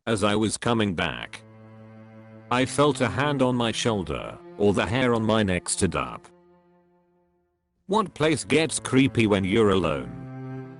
As I was coming back, I felt a hand on my shoulder, or the hair on my neck stood up. What place gets creepy when you're alone?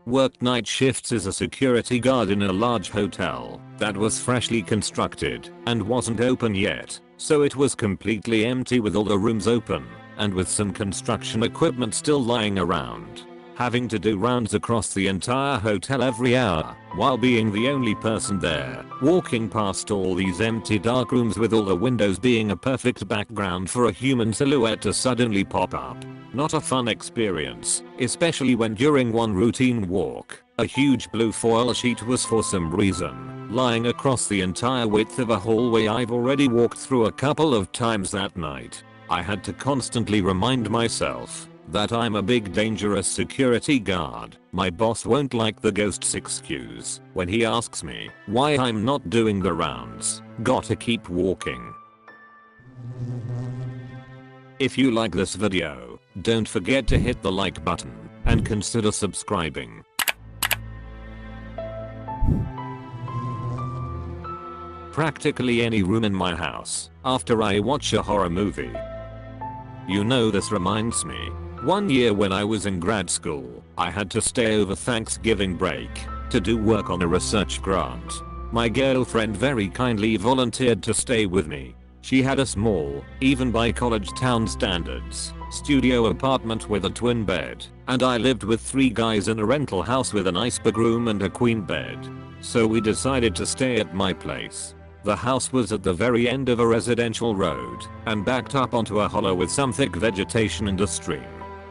Worked night shifts as a security guard in a large hotel that was freshly constructed and wasn't open yet, so it was completely empty with all the rooms open and with some construction equipment still lying around. Having to do rounds across the entire hotel every hour while being the only person there, walking past all these empty dark rooms with all the windows being a perfect background for a human silhouette to suddenly pop up. Not a fun experience, especially when during one routine walk, a huge blue foil sheet was for some reason lying across the entire width of a hallway I've already walked through a couple of times that night. I had to constantly remind myself that I'm a big dangerous security guard. My boss won't like the ghost's excuse when he asks me why I'm not doing the rounds. Gotta keep walking. If you like this video, don't forget to hit the like button and consider subscribing. Practically any room in my house after I watch a horror movie. You know, this reminds me. One year when I was in grad school, I had to stay over Thanksgiving break to do work on a research grant. My girlfriend very kindly volunteered to stay with me. She had a small, even by college town standards, studio apartment with a twin bed, and I lived with 3 guys in a rental house with an iceberg room and a queen bed. So we decided to stay at my place. The house was at the very end of a residential road and backed up onto a hollow with some thick vegetation and a stream.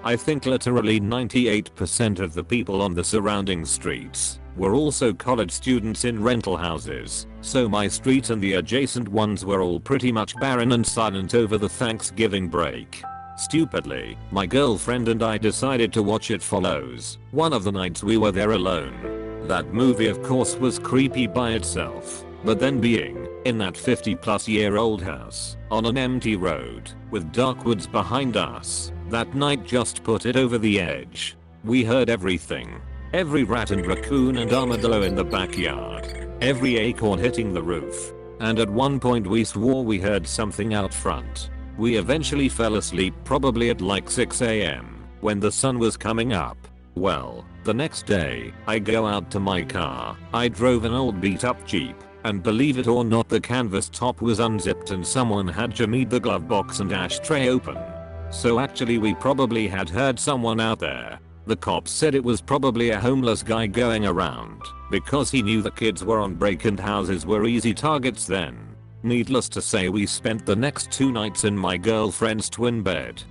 I think literally 98% of the people on the surrounding streets were also college students in rental houses, so my street and the adjacent ones were all pretty much barren and silent over the Thanksgiving break. Stupidly, my girlfriend and I decided to watch It Follows, one of the nights we were there alone. That movie of course was creepy by itself, but then being in that 50-plus-year-old house on an empty road with dark woods behind us, that night just put it over the edge. We heard everything. Every rat and raccoon and armadillo in the backyard. Every acorn hitting the roof. And at one point we swore we heard something out front. We eventually fell asleep probably at like 6 AM when the sun was coming up. Well, the next day, I go out to my car. I drove an old beat up Jeep. And believe it or not, the canvas top was unzipped and someone had jimmied the glove box and ashtray open. So actually we probably had heard someone out there. The cops said it was probably a homeless guy going around because he knew the kids were on break and houses were easy targets then. Needless to say, we spent the next 2 nights in my girlfriend's twin bed.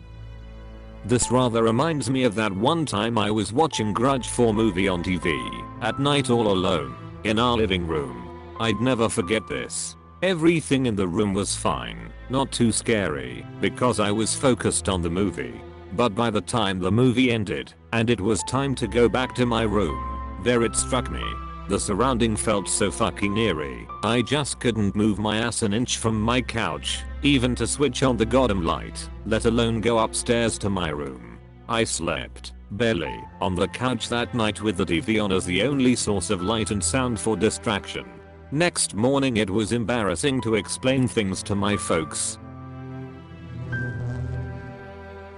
This rather reminds me of that one time I was watching Grudge 4 movie on TV at night all alone in our living room. I'd never forget this. Everything in the room was fine, not too scary, because I was focused on the movie. But by the time the movie ended, and it was time to go back to my room, there it struck me. The surrounding felt so fucking eerie, I just couldn't move my ass an inch from my couch, even to switch on the goddamn light, let alone go upstairs to my room. I slept, barely, on the couch that night with the TV on as the only source of light and sound for distraction. Next morning it was embarrassing to explain things to my folks.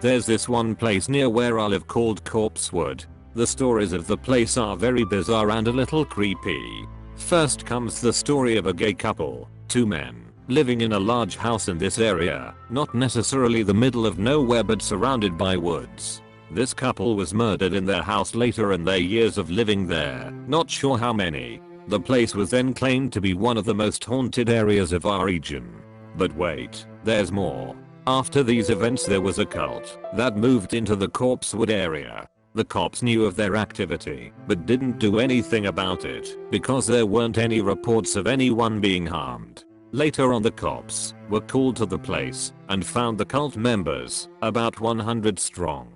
There's this one place near where I live called Corpsewood. The stories of the place are very bizarre and a little creepy. First comes the story of a gay couple, 2 men, living in a large house in this area, not necessarily the middle of nowhere but surrounded by woods. This couple was murdered in their house later in their years of living there, not sure how many. The place was then claimed to be one of the most haunted areas of our region. But wait, there's more. After these events there was a cult that moved into the Corpsewood area. The cops knew of their activity, but didn't do anything about it, because there weren't any reports of anyone being harmed. Later on, the cops were called to the place, and found the cult members, about 100 strong,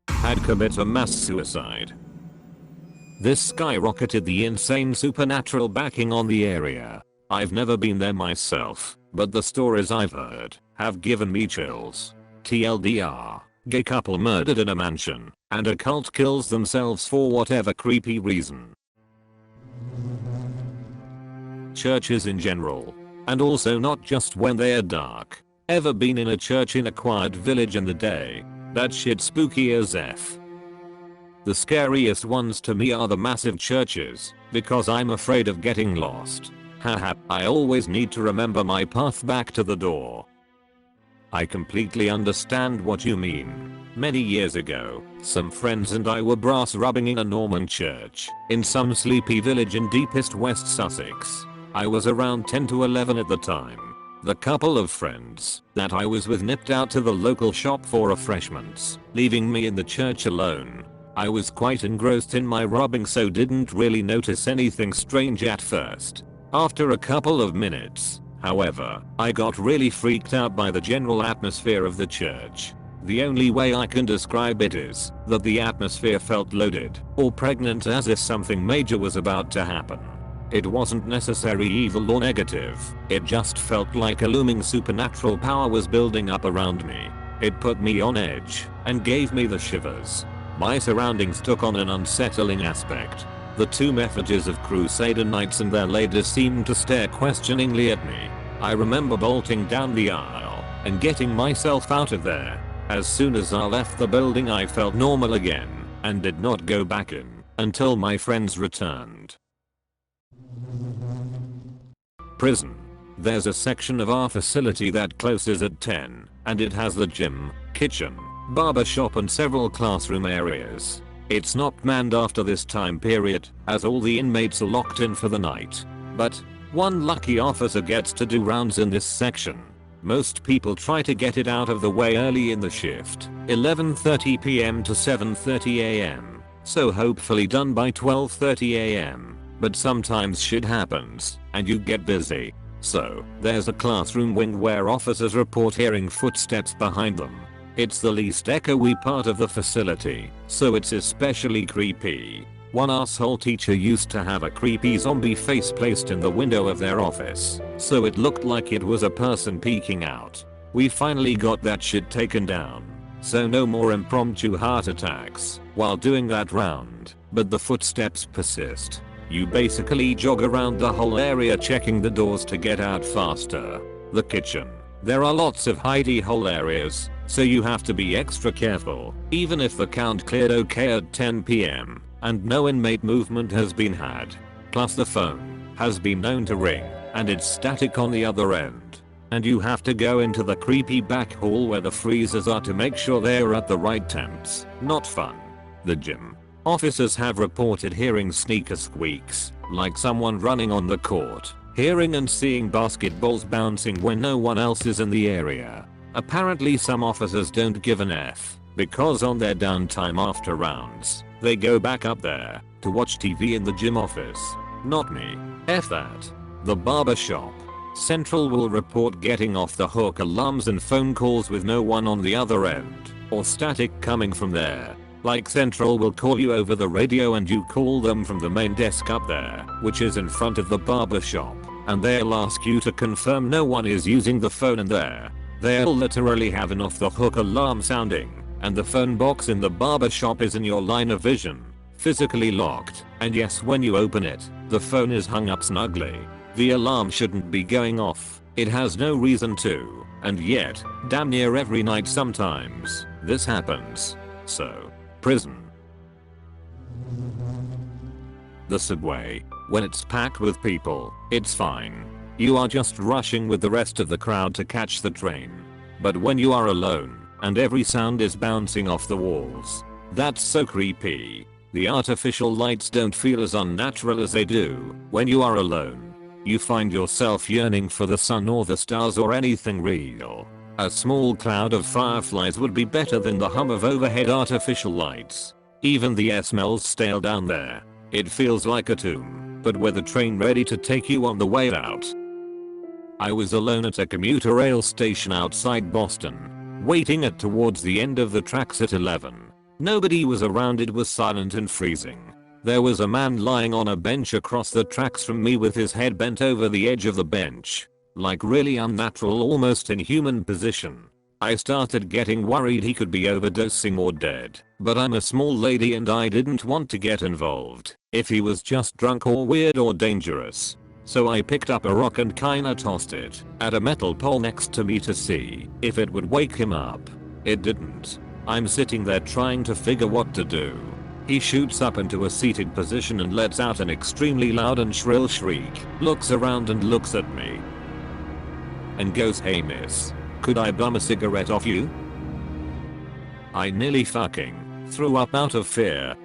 had committed a mass suicide. This skyrocketed the insane supernatural backing on the area. I've never been there myself, but the stories I've heard have given me chills. TLDR, gay couple murdered in a mansion, and a cult kills themselves for whatever creepy reason. churches in general. And also not just when they're dark. Ever been in a church in a quiet village in the day? That shit spooky as F. The scariest ones to me are the massive churches, because I'm afraid of getting lost. Haha, I always need to remember my path back to the door. I completely understand what you mean. Many years ago, some friends and I were brass rubbing in a Norman church in some sleepy village in deepest West Sussex. I was around 10 to 11 at the time. The couple of friends that I was with nipped out to the local shop for refreshments, leaving me in the church alone. I was quite engrossed in my rubbing, so didn't really notice anything strange at first. After a couple of minutes, however, I got really freaked out by the general atmosphere of the church. The only way I can describe it is that the atmosphere felt loaded or pregnant, as if something major was about to happen. It wasn't necessarily evil or negative, it just felt like a looming supernatural power was building up around me. It put me on edge and gave me the shivers. My surroundings took on an unsettling aspect. The two messages of Crusader knights and their ladies seemed to stare questioningly at me. I remember bolting down the aisle and getting myself out of there. As soon as I left the building, I felt normal again and did not go back in until my friends returned. Prison. There's a section of our facility that closes at 10, and it has the gym, kitchen, barber shop and several classroom areas. It's not manned after this time period, as all the inmates are locked in for the night. But one lucky officer gets to do rounds in this section. Most people try to get it out of the way early in the shift, 11:30 PM to 7:30 AM, so hopefully done by 12:30 AM. But sometimes shit happens, and you get busy. So, there's a classroom wing where officers report hearing footsteps behind them. It's the least echoey part of the facility, so it's especially creepy. One asshole teacher used to have a creepy zombie face placed in the window of their office, so it looked like it was a person peeking out. We finally got that shit taken down, so no more impromptu heart attacks while doing that round, but the footsteps persist. You basically jog around the whole area checking the doors to get out faster. The kitchen. There are lots of hidey hole areas, so you have to be extra careful, even if the count cleared okay at 10 PM, and no inmate movement has been had. Plus the phone has been known to ring, and it's static on the other end. And you have to go into the creepy back hall where the freezers are to make sure they're at the right temps. Not fun. The gym. Officers have reported hearing sneaker squeaks, like someone running on the court, hearing and seeing basketballs bouncing when no one else is in the area. Apparently some officers don't give an F, because on their downtime after rounds, they go back up there to watch TV in the gym office. Not me. F that. The barber shop. Central will report getting off the hook alarms and phone calls with no one on the other end, or static coming from there. Like Central will call you over the radio and you call them from the main desk up there, which is in front of the barber shop, and they'll ask you to confirm no one is using the phone in there. They'll literally have an off the hook alarm sounding, and the phone box in the barber shop is in your line of vision, physically locked, and yes, when you open it, the phone is hung up snugly. The alarm shouldn't be going off, it has no reason to, and yet, damn near every night sometimes, this happens. So, prison. The subway. When it's packed with people, it's fine. You are just rushing with the rest of the crowd to catch the train. But when you are alone, and every sound is bouncing off the walls, that's so creepy. The artificial lights don't feel as unnatural as they do when you are alone. You find yourself yearning for the sun or the stars or anything real. A small cloud of fireflies would be better than the hum of overhead artificial lights. Even the air smells stale down there. It feels like a tomb, but with a train ready to take you on the way out. I was alone at a commuter rail station outside Boston, waiting at towards the end of the tracks at 11. Nobody was around, it was silent and freezing. There was a man lying on a bench across the tracks from me with his head bent over the edge of the bench. Like really unnatural, almost inhuman position. I started getting worried he could be overdosing or dead, but I'm a small lady and I didn't want to get involved if he was just drunk or weird or dangerous. So I picked up a rock and kinda tossed it at a metal pole next to me to see if it would wake him up. It didn't. I'm sitting there trying to figure what to do. He shoots up into a seated position and lets out an extremely loud and shrill shriek, looks around and looks at me, and goes, "Hey miss, could I bum a cigarette off you?" I nearly fucking threw up out of fear.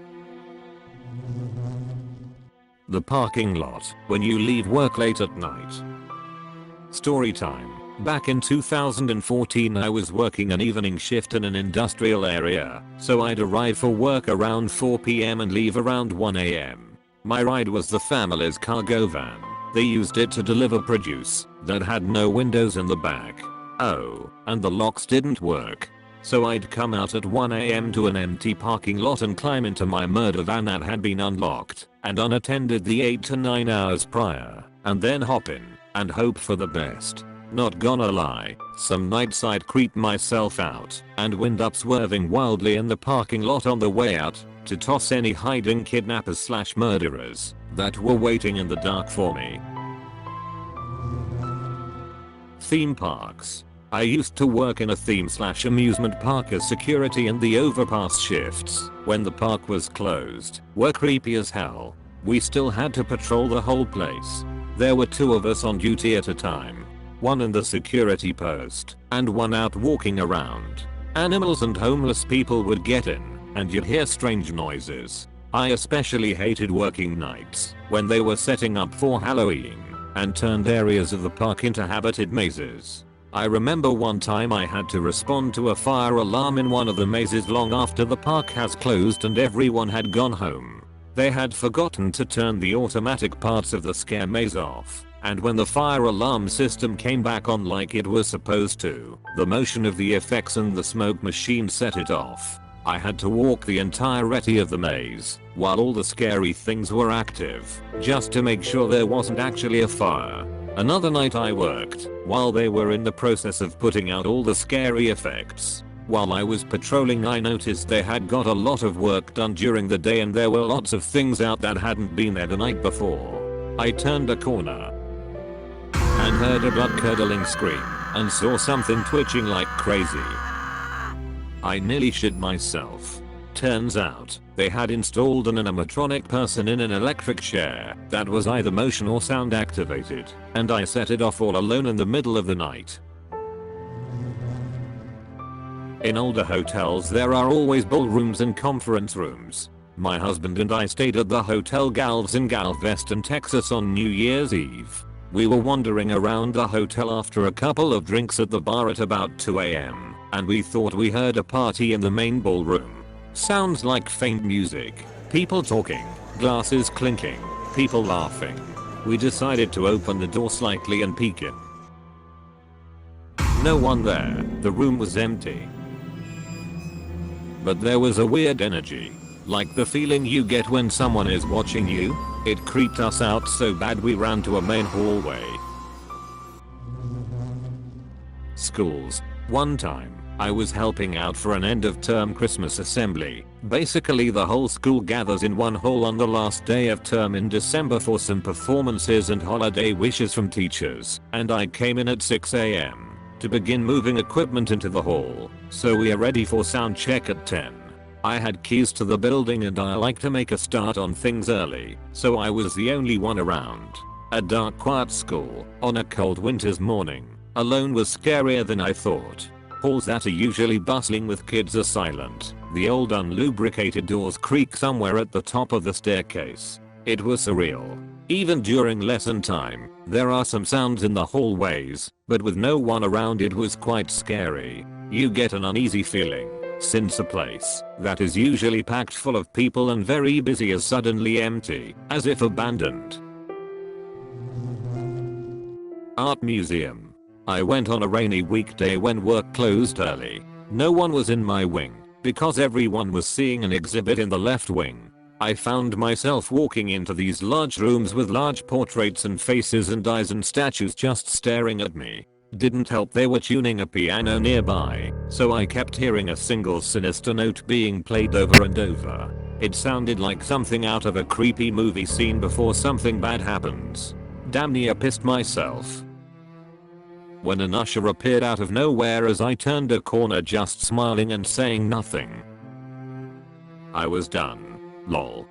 The parking lot when you leave work late at night. Story time. Back in 2014 I was working an evening shift in an industrial area, so I'd arrive for work around 4 PM and leave around 1 AM. My ride was the family's cargo van. They used it to deliver produce that had no windows in the back. Oh, and the locks didn't work. So I'd come out at 1 AM to an empty parking lot and climb into my murder van that had been unlocked and unattended the 8 to 9 hours prior, and then hop in and hope for the best. Not gonna lie, some nights I'd creep myself out and wind up swerving wildly in the parking lot on the way out to toss any hiding kidnappers/murderers that were waiting in the dark for me. Theme parks. I used to work in a theme/amusement park as security, and the overpass shifts, when the park was closed, were creepy as hell. We still had to patrol the whole place. There were 2 of us on duty at a time. One in the security post, and one out walking around. Animals and homeless people would get in, and you'd hear strange noises. I especially hated working nights, when they were setting up for Halloween, and turned areas of the park into habited mazes. I remember one time I had to respond to a fire alarm in one of the mazes long after the park has closed and everyone had gone home. They had forgotten to turn the automatic parts of the scare maze off, and when the fire alarm system came back on like it was supposed to, the motion of the effects and the smoke machine set it off. I had to walk the entirety of the maze while all the scary things were active, just to make sure there wasn't actually a fire. Another night I worked while they were in the process of putting out all the scary effects. While I was patrolling I noticed they had got a lot of work done during the day and there were lots of things out that hadn't been there the night before. I turned a corner and heard a blood-curdling scream and saw something twitching like crazy. I nearly shit myself. Turns out, they had installed an animatronic person in an electric chair that was either motion or sound activated, and I set it off all alone in the middle of the night. In older hotels there are always ballrooms and conference rooms. My husband and I stayed at the Hotel Galvez in Galveston, Texas on New Year's Eve. We were wandering around the hotel after a couple of drinks at the bar at about 2 AM, and we thought we heard a party in the main ballroom. Sounds like faint music, people talking, glasses clinking, people laughing. We decided to open the door slightly and peek in. No one there, the room was empty. But there was a weird energy, like the feeling you get when someone is watching you. It creeped us out so bad we ran to a main hallway. Schools. One time, I was helping out for an end of term Christmas assembly. Basically the whole school gathers in one hall on the last day of term in December for some performances and holiday wishes from teachers, and I came in at 6 AM to begin moving equipment into the hall, so we are ready for sound check at 10. I had keys to the building and I like to make a start on things early, so I was the only one around. A dark quiet school on a cold winter's morning alone was scarier than I thought. Halls that are usually bustling with kids are silent. The old unlubricated doors creak somewhere at the top of the staircase. It was surreal. Even during lesson time, there are some sounds in the hallways, but with no one around it was quite scary. You get an uneasy feeling, since a place that is usually packed full of people and very busy is suddenly empty, as if abandoned. Art museum. I went on a rainy weekday when work closed early. No one was in my wing, because everyone was seeing an exhibit in the left wing. I found myself walking into these large rooms with large portraits and faces and eyes and statues just staring at me. Didn't help they were tuning a piano nearby, so I kept hearing a single sinister note being played over and over. It sounded like something out of a creepy movie scene before something bad happens. Damn near pissed myself when an usher appeared out of nowhere as I turned a corner, just smiling and saying nothing. I was done. Lol.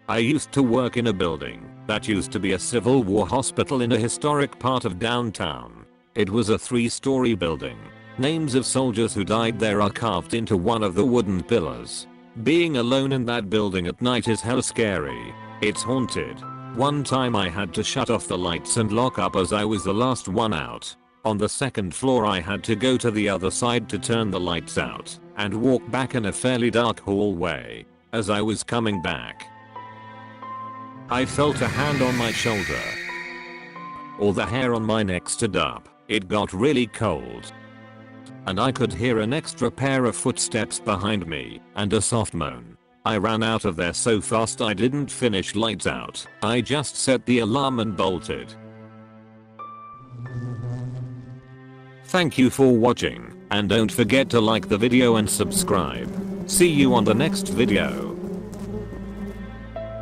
I used to work in a building that used to be a Civil War hospital in a historic part of downtown. It was a 3-story building. Names of soldiers who died there are carved into one of the wooden pillars. Being alone in that building at night is hella scary. It's haunted. One time I had to shut off the lights and lock up as I was the last one out. On the 2nd floor I had to go to the other side to turn the lights out and walk back in a fairly dark hallway. As I was coming back, I felt a hand on my shoulder. All the hair on my neck stood up. It got really cold. And I could hear an extra pair of footsteps behind me and a soft moan. I ran out of there so fast I didn't finish lights out. I just set the alarm and bolted. Thank you for watching, and don't forget to like the video and subscribe. See you on the next video.